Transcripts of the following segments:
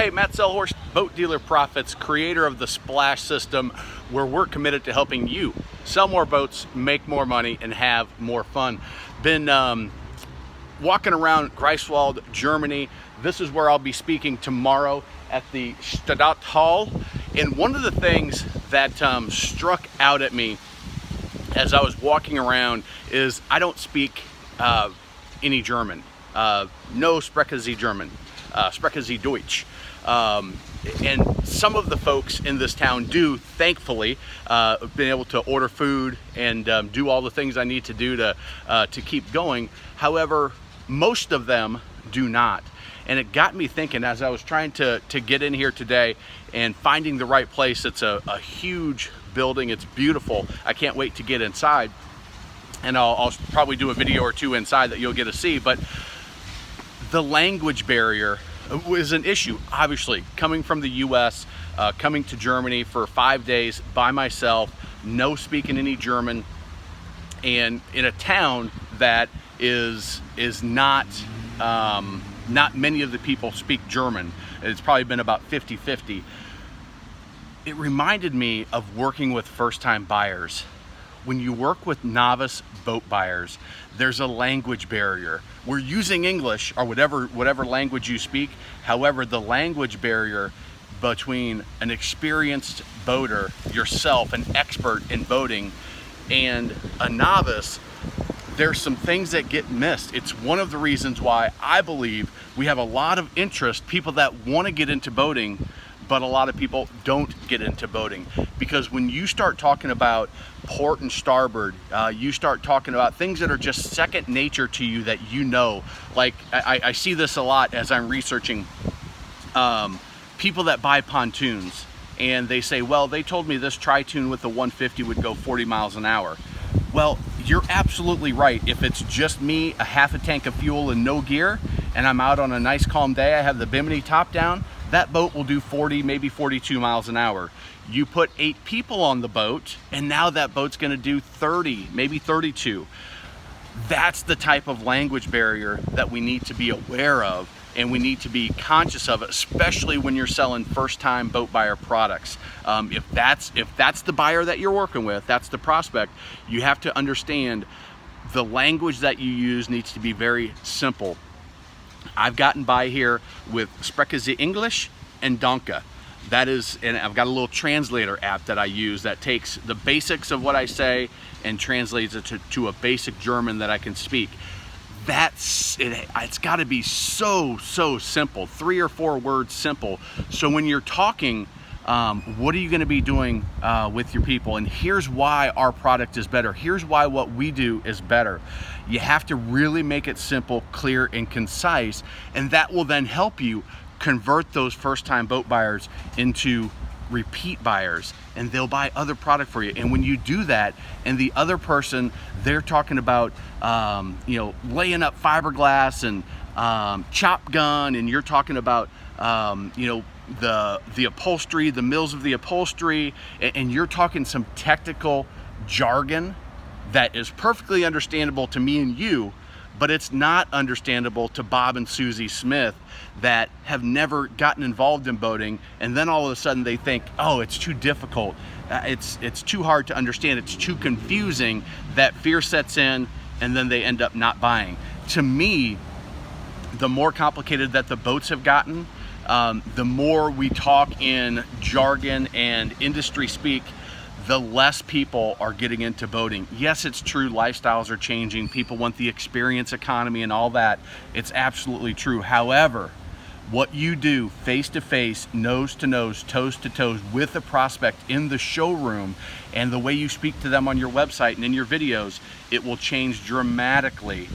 Hey, Matt Sellhorst, Boat Dealer Profits, creator of the Splash system, where we're committed to helping you sell more boats, make more money, and have more fun. Been walking around Greifswald, Germany. This is where I'll be speaking tomorrow at the Stadthalle. And one of the things that struck out at me as I was walking around is I don't speak any German. No spreche Sie German, spreche Sie Deutsch. And some of the folks in this town do, thankfully, been able to order food and do all the things I need to do to keep going. However, most of them do not. And it got me thinking as I was trying to get in here today and finding the right place. It's a huge building. It's beautiful. I can't wait to get inside. And I'll probably do a video or two inside that you'll get to see. But the language barrier was an issue, obviously. Coming from the US, coming to Germany for 5 days by myself, no speaking any German, and in a town that is not many of the people speak German. It's probably been about 50-50. It reminded me of working with first-time buyers. When you work with novice boat buyers, there's a language barrier. We're using English or whatever language you speak. However, the language barrier between an experienced boater, yourself, an expert in boating, and a novice, there's some things that get missed. It's one of the reasons why I believe we have a lot of interest, people that want to get into boating, but a lot of people don't get into boating. Because when you start talking about port and starboard, you start talking about things that are just second nature to you that you know. Like I see this a lot as I'm researching people that buy pontoons, and they say, well, they told me this tri-tune with the 150 would go 40 miles an hour. Well, you're absolutely right. If it's just me, a half a tank of fuel and no gear, and I'm out on a nice calm day, I have the bimini top down, that boat will do 40, maybe 42 miles an hour. You put 8 people on the boat, and now that boat's gonna do 30, maybe 32. That's the type of language barrier that we need to be aware of, and we need to be conscious of, especially when you're selling first-time boat buyer products. If that's the buyer that you're working with, that's the prospect, you have to understand the language that you use needs to be very simple. I've gotten by here with Spreche Sie English and Danke. That is, and I've got a little translator app that I use that takes the basics of what I say and translates it to a basic German that I can speak. It's got to be so simple, 3 or 4 words simple. So when you're talking, what are you going to be doing with your people? And here's why our product is better. Here's why what we do is better. You have to really make it simple, clear, and concise, and that will then help you convert those first-time boat buyers into repeat buyers, and they'll buy other product for you. And when you do that, and the other person, they're talking about laying up fiberglass and chop gun, and you're talking about the upholstery, the mills of the upholstery, and you're talking some technical jargon that is perfectly understandable to me and you, but it's not understandable to Bob and Susie Smith that have never gotten involved in boating, and then all of a sudden they think, oh, it's too difficult, it's too hard to understand, it's too confusing, that fear sets in, and then they end up not buying. To me, the more complicated that the boats have gotten, the more we talk in jargon and industry speak, the less people are getting into boating. Yes, it's true, lifestyles are changing, people want the experience economy and all that. It's absolutely true. However, what you do face to face, nose to nose, toes to toes with the prospect in the showroom, and the way you speak to them on your website and in your videos, it will change dramatically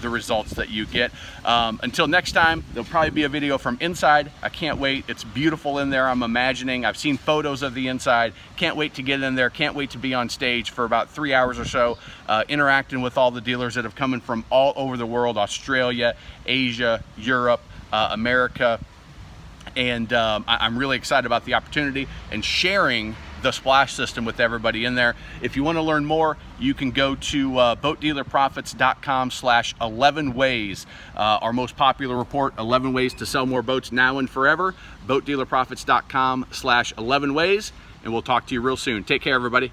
the results that you get. Until next time, there'll probably be a video from inside. I can't wait. It's beautiful in there. I'm imagining. I've seen photos of the inside. Can't wait to get in there. Can't wait to be on stage for about 3 hours or so, interacting with all the dealers that have come in from all over the world, Australia, Asia, Europe, America. And I'm really excited about the opportunity and sharing the splash system with everybody in there. If you want to learn more, you can go to boatdealerprofits.com/11 ways. Our most popular report, 11 ways to sell more boats now and forever. boatdealerprofits.com/11 ways, and we'll talk to you real soon. Take care, everybody.